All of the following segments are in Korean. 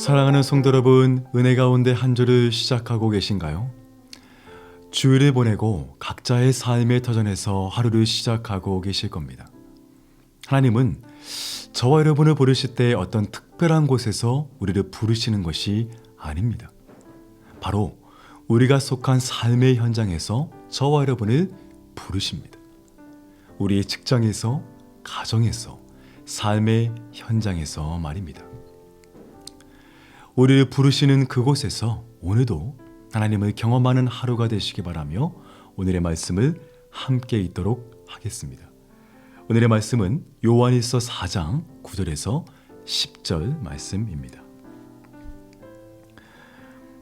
사랑하는 성도 여러분, 은혜 가운데 한 주를 시작하고 계신가요? 주일을 보내고 각자의 삶의 터전에서 하루를 시작하고 계실 겁니다. 하나님은 저와 여러분을 부르실 때 어떤 특별한 곳에서 우리를 부르시는 것이 아닙니다. 바로 우리가 속한 삶의 현장에서 저와 여러분을 부르십니다. 우리의 직장에서, 가정에서, 삶의 현장에서 말입니다. 우리를 부르시는 그곳에서 오늘도 하나님을 경험하는 하루가 되시기 바라며 오늘의 말씀을 함께 읽도록 하겠습니다. 오늘의 말씀은 요한일서 4장 9절에서 10절 말씀입니다.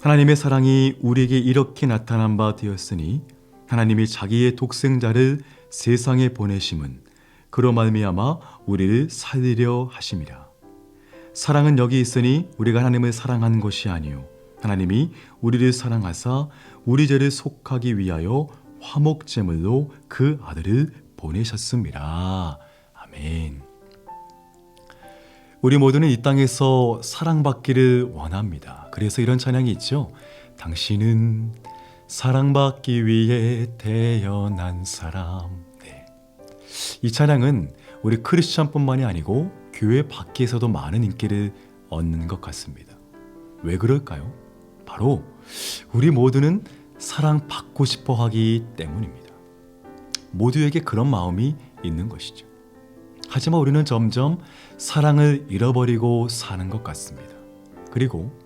하나님의 사랑이 우리에게 이렇게 나타난 바 되었으니 하나님이 자기의 독생자를 세상에 보내심은 그로 말미암아 우리를 살리려 하심이라. 사랑은 여기 있으니 우리가 하나님을 사랑한 것이 아니요 하나님이 우리를 사랑하사 우리 죄를 속하기 위하여 화목제물로 그 아들을 보내셨습니다. 아멘. 우리 모두는 이 땅에서 사랑받기를 원합니다. 그래서 이런 찬양이 있죠. 당신은 사랑받기 위해 태어난 사람. 네. 이 찬양은 우리 크리스찬뿐만이 아니고 교회 밖에서도 많은 인기를 얻는 것 같습니다. 왜 그럴까요? 바로 우리 모두는 사랑받고 싶어 하기 때문입니다. 모두에게 그런 마음이 있는 것이죠. 하지만 우리는 점점 사랑을 잃어버리고 사는 것 같습니다. 그리고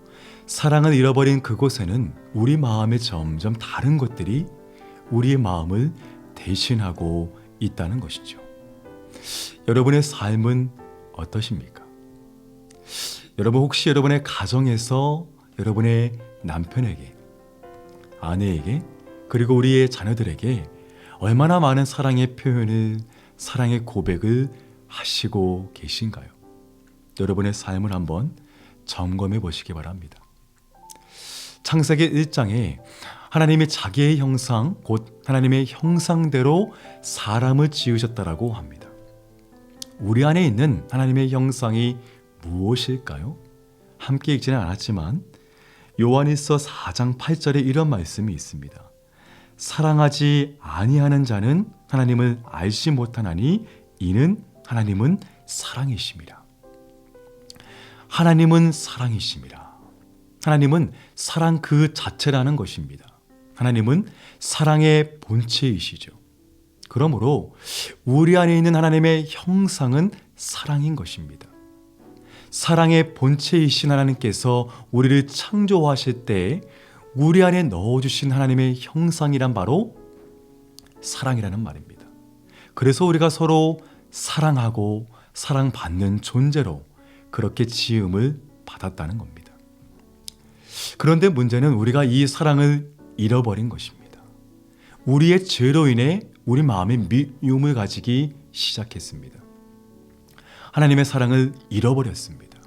사랑을 잃어버린 그곳에는 우리 마음에 점점 다른 것들이 우리의 마음을 대신하고 있다는 것이죠. 여러분의 삶은 어떠십니까? 여러분 혹시 여러분의 가정에서 여러분의 남편에게, 아내에게, 그리고 우리의 자녀들에게 얼마나 많은 사랑의 표현을, 사랑의 고백을 하시고 계신가요? 여러분의 삶을 한번 점검해 보시기 바랍니다. 창세기 1장에 하나님이 자기의 형상, 곧 하나님의 형상대로 사람을 지으셨다라고 합니다. 우리 안에 있는 하나님의 형상이 무엇일까요? 함께 읽지는 않았지만 요한일서 4장 8절에 이런 말씀이 있습니다. 사랑하지 아니하는 자는 하나님을 알지 못하나니 이는 하나님은 사랑이심이라. 하나님은 사랑이심이라. 하나님은 사랑 그 자체라는 것입니다. 하나님은 사랑의 본체이시죠. 그러므로 우리 안에 있는 하나님의 형상은 사랑인 것입니다. 사랑의 본체이신 하나님께서 우리를 창조하실 때 우리 안에 넣어주신 하나님의 형상이란 바로 사랑이라는 말입니다. 그래서 우리가 서로 사랑하고 사랑받는 존재로 그렇게 지음을 받았다는 겁니다. 그런데 문제는 우리가 이 사랑을 잃어버린 것입니다. 우리의 죄로 인해 우리 마음에 미움을 가지기 시작했습니다. 하나님의 사랑을 잃어버렸습니다.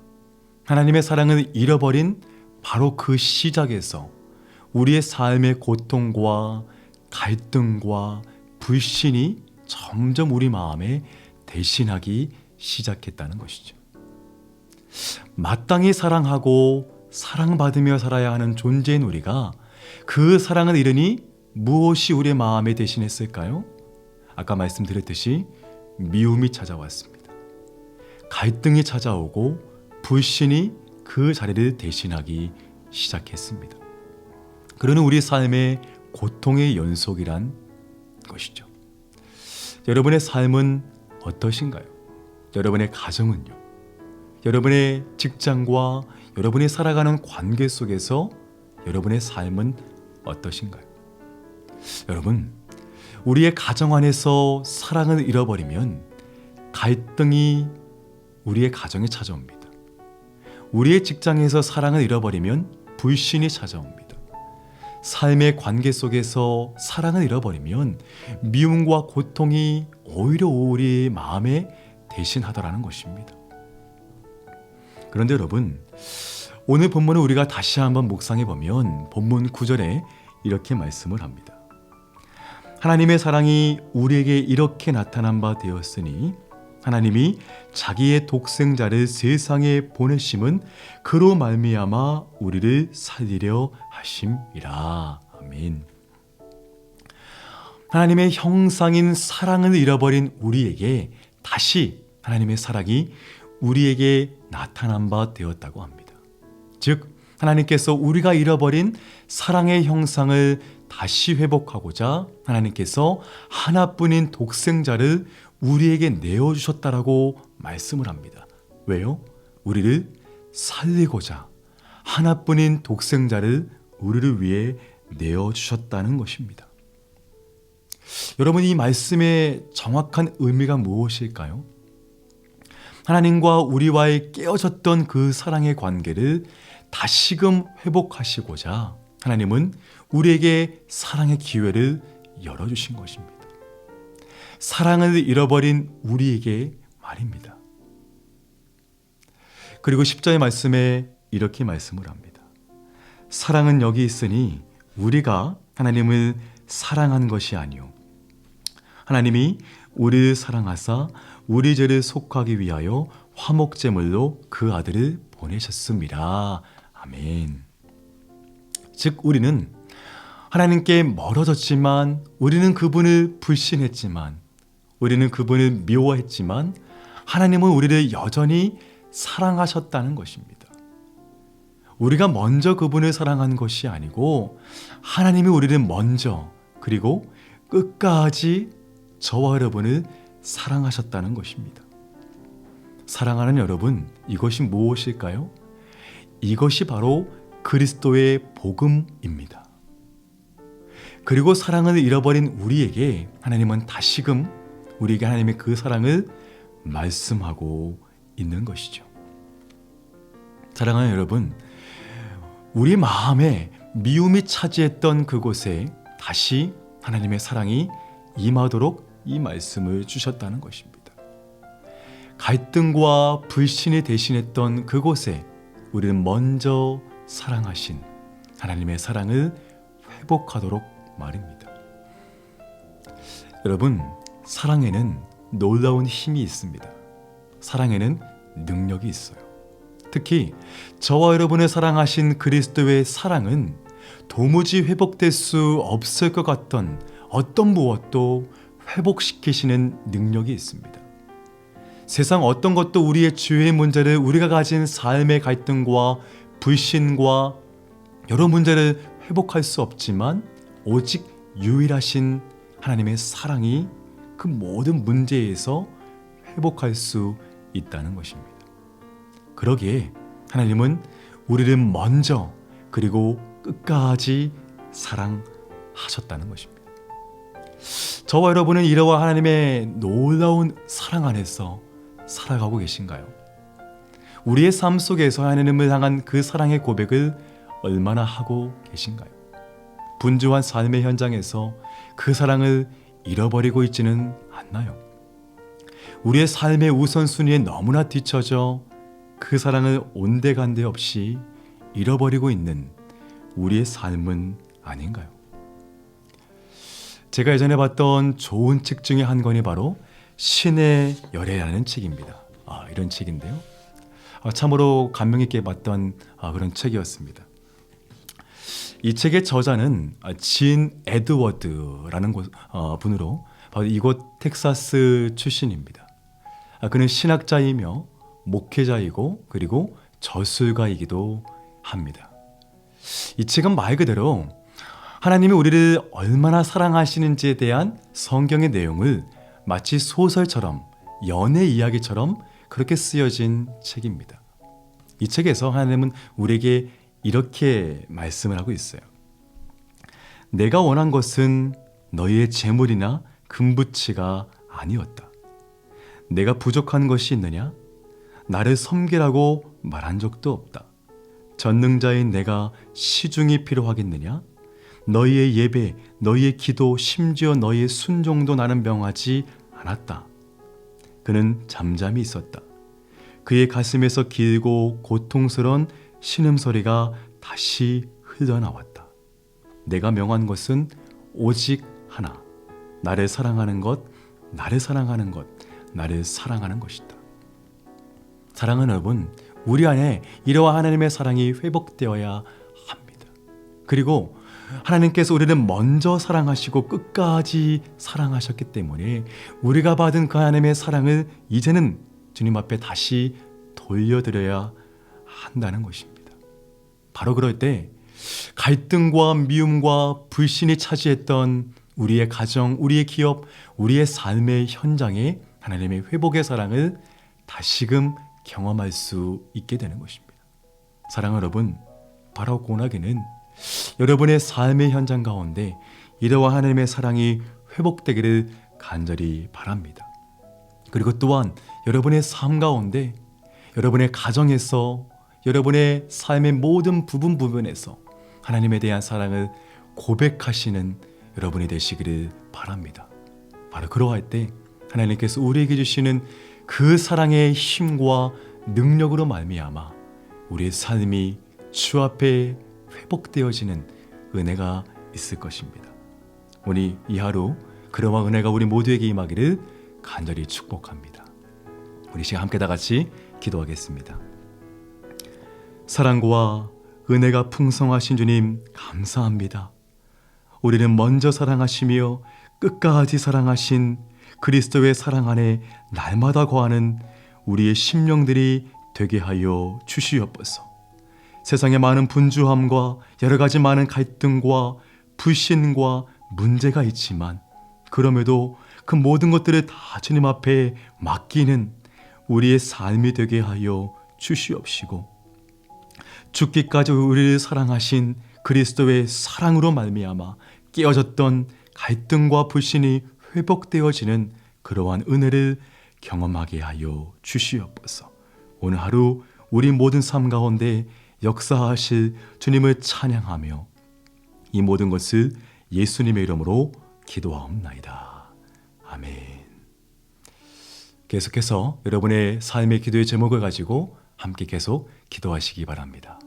하나님의 사랑을 잃어버린 바로 그 시작에서 우리의 삶의 고통과 갈등과 불신이 점점 우리 마음에 대신하기 시작했다는 것이죠. 마땅히 사랑하고 사랑받으며 살아야 하는 존재인 우리가 그 사랑을 잃으니 무엇이 우리의 마음에 대신했을까요? 아까 말씀드렸듯이 미움이 찾아왔습니다. 갈등이 찾아오고 불신이 그 자리를 대신하기 시작했습니다. 그러는 우리 삶의 고통의 연속이란 것이죠. 여러분의 삶은 어떠신가요? 여러분의 가정은요? 여러분의 직장과 여러분이 살아가는 관계 속에서 여러분의 삶은 어떠신가요? 여러분, 우리의 가정 안에서 사랑을 잃어버리면 갈등이 우리의 가정에 찾아옵니다. 우리의 직장에서 사랑을 잃어버리면 불신이 찾아옵니다. 삶의 관계 속에서 사랑을 잃어버리면 미움과 고통이 오히려 우리 마음에 대신하더라는 것입니다. 그런데 여러분, 오늘 본문을 우리가 다시 한번 묵상해 보면 본문 9절에 이렇게 말씀을 합니다. 하나님의 사랑이 우리에게 이렇게 나타난 바 되었으니 하나님이 자기의 독생자를 세상에 보내심은 그로 말미암아 우리를 살리려 하심이라. 아멘. 하나님의 형상인 사랑을 잃어버린 우리에게 다시 하나님의 사랑이 우리에게 나타난 바 되었다고 합니다. 즉 하나님께서 우리가 잃어버린 사랑의 형상을 다시 회복하고자 하나님께서 하나뿐인 독생자를 우리에게 내어주셨다라고 말씀을 합니다. 왜요? 우리를 살리고자 하나뿐인 독생자를 우리를 위해 내어주셨다는 것입니다. 여러분, 이 말씀의 정확한 의미가 무엇일까요? 하나님과 우리와의 깨어졌던 그 사랑의 관계를 다시금 회복하시고자 하나님은 우리에게 사랑의 기회를 열어주신 것입니다. 사랑을 잃어버린 우리에게 말입니다. 그리고 10절의 말씀에 이렇게 말씀을 합니다. 사랑은 여기 있으니 우리가 하나님을 사랑한 것이 아니요 하나님이 우리를 사랑하사 우리 죄를 속하기 위하여 화목제물로 그 아들을 보내셨습니다. 아멘. 즉 우리는 하나님께 멀어졌지만, 우리는 그분을 불신했지만, 우리는 그분을 미워했지만 하나님은 우리를 여전히 사랑하셨다는 것입니다. 우리가 먼저 그분을 사랑한 것이 아니고 하나님이 우리를 먼저 그리고 끝까지 저와 여러분을 사랑하셨다는 것입니다. 사랑하는 여러분, 이것이 무엇일까요? 이것이 바로 그리스도의 복음입니다. 그리고 사랑을 잃어버린 우리에게 하나님은 다시금 우리에게 하나님의 그 사랑을 말씀하고 있는 것이죠. 사랑하는 여러분, 우리 마음에 미움이 차지했던 그곳에 다시 하나님의 사랑이 임하도록 이 말씀을 주셨다는 것입니다. 갈등과 불신이 대신했던 그곳에 우리는 먼저 사랑하신 하나님의 사랑을 회복하도록 말입니다. 여러분, 사랑에는 놀라운 힘이 있습니다. 사랑에는 능력이 있어요. 특히 저와 여러분을 사랑하신 그리스도의 사랑은 도무지 회복될 수 없을 것 같던 어떤 무엇도 회복시키시는 능력이 있습니다. 세상 어떤 것도 우리의 죄의 문제를, 우리가 가진 삶의 갈등과 불신과 여러 문제를 회복할 수 없지만 오직 유일하신 하나님의 사랑이 그 모든 문제에서 회복할 수 있다는 것입니다. 그러기에 하나님은 우리를 먼저 그리고 끝까지 사랑하셨다는 것입니다. 저와 여러분은 이러한 하나님의 놀라운 사랑 안에서 살아가고 계신가요? 우리의 삶 속에서 하나님을 향한 그 사랑의 고백을 얼마나 하고 계신가요? 분주한 삶의 현장에서 그 사랑을 잃어버리고 있지는 않나요? 우리의 삶의 우선순위에 너무나 뒤처져 그 사랑을 온데간데 없이 잃어버리고 있는 우리의 삶은 아닌가요? 제가 예전에 봤던 좋은 책 중에 한 권이 바로 신의 열애라는 책입니다. 이런 책인데요. 참으로 감명 있게 봤던 그런 책이었습니다. 이 책의 저자는 진 에드워드라는 분으로 바로 이곳 텍사스 출신입니다. 그는 신학자이며 목회자이고 그리고 저술가이기도 합니다. 이 책은 말 그대로 하나님이 우리를 얼마나 사랑하시는지에 대한 성경의 내용을 마치 소설처럼, 연애 이야기처럼 그렇게 쓰여진 책입니다. 이 책에서 하나님은 우리에게 이렇게 말씀을 하고 있어요. 내가 원한 것은 너희의 재물이나 금부치가 아니었다. 내가 부족한 것이 있느냐? 나를 섬기라고 말한 적도 없다. 전능자인 내가 시중이 필요하겠느냐? 너희의 예배, 너희의 기도, 심지어 너희의 순종도 나는 명하지 않았다. 그는 잠잠히 있었다. 그의 가슴에서 길고 고통스러운 신음소리가 다시 흘러나왔다. 내가 명한 것은 오직 하나. 나를 사랑하는 것, 나를 사랑하는 것, 나를 사랑하는 것이다. 사랑하는 여러분, 우리 안에 이러한 하나님의 사랑이 회복되어야 합니다. 그리고 하나님께서 우리를 먼저 사랑하시고 끝까지 사랑하셨기 때문에 우리가 받은 그 하나님의 사랑을 이제는 주님 앞에 다시 돌려드려야 한다는 것입니다. 바로 그럴 때 갈등과 미움과 불신이 차지했던 우리의 가정, 우리의 기업, 우리의 삶의 현장에 하나님의 회복의 사랑을 다시금 경험할 수 있게 되는 것입니다. 사랑하는 여러분, 바로 고나기는 여러분의 삶의 현장 가운데 이러한 하나님의 사랑이 회복되기를 간절히 바랍니다. 그리고 또한 여러분의 삶 가운데, 여러분의 가정에서, 여러분의 삶의 모든 부분에서 하나님에 대한 사랑을 고백하시는 여러분이 되시기를 바랍니다. 바로 그러할 때 하나님께서 우리에게 주시는 그 사랑의 힘과 능력으로 말미암아 우리의 삶이 주 앞에 회복되어지는 은혜가 있을 것입니다. 오늘 이 하루 그러한 은혜가 우리 모두에게 임하기를 간절히 축복합니다. 우리 시간 함께 다 같이 기도하겠습니다. 사랑과 은혜가 풍성하신 주님 감사합니다. 우리는 먼저 사랑하시며 끝까지 사랑하신 그리스도의 사랑 안에 날마다 거하는 우리의 심령들이 되게 하여 주시옵소서. 세상에 많은 분주함과 여러 가지 많은 갈등과 불신과 문제가 있지만 그럼에도 그 모든 것들을 다 주님 앞에 맡기는 우리의 삶이 되게 하여 주시옵시고 죽기까지 우리를 사랑하신 그리스도의 사랑으로 말미암아 깨어졌던 갈등과 불신이 회복되어지는 그러한 은혜를 경험하게 하여 주시옵소서. 오늘 하루 우리 모든 삶 가운데 역사하실 주님을 찬양하며 이 모든 것을 예수님의 이름으로 기도하옵나이다. 아멘. 계속해서 여러분의 삶의 기도의 제목을 가지고 함께 계속 기도하시기 바랍니다.